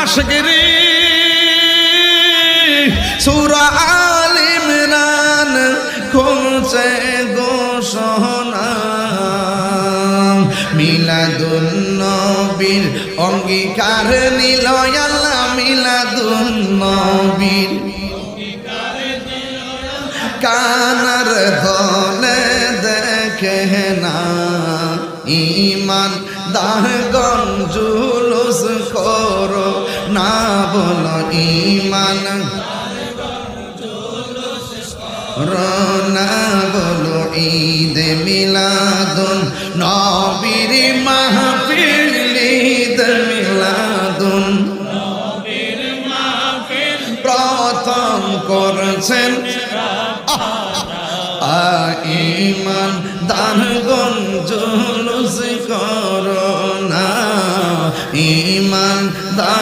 আশিকরি সূরা আল ইমরান খুলছে ঘোষণা মিলাদুন নবীর অঙ্গীকার নিল আল্লাহ মিলাদুন নবীর কানার হলে দেখে না ঈমান দাহগণ জুলুস করো না বলো ঈমান রনা বলো ঈদ মিলাদুন নবীর মাহফিল ঈদ মিলাদুন নবীর মাহফিল প্রথম করছেন ঈমান দানগণ জুলুস করো না ঈমান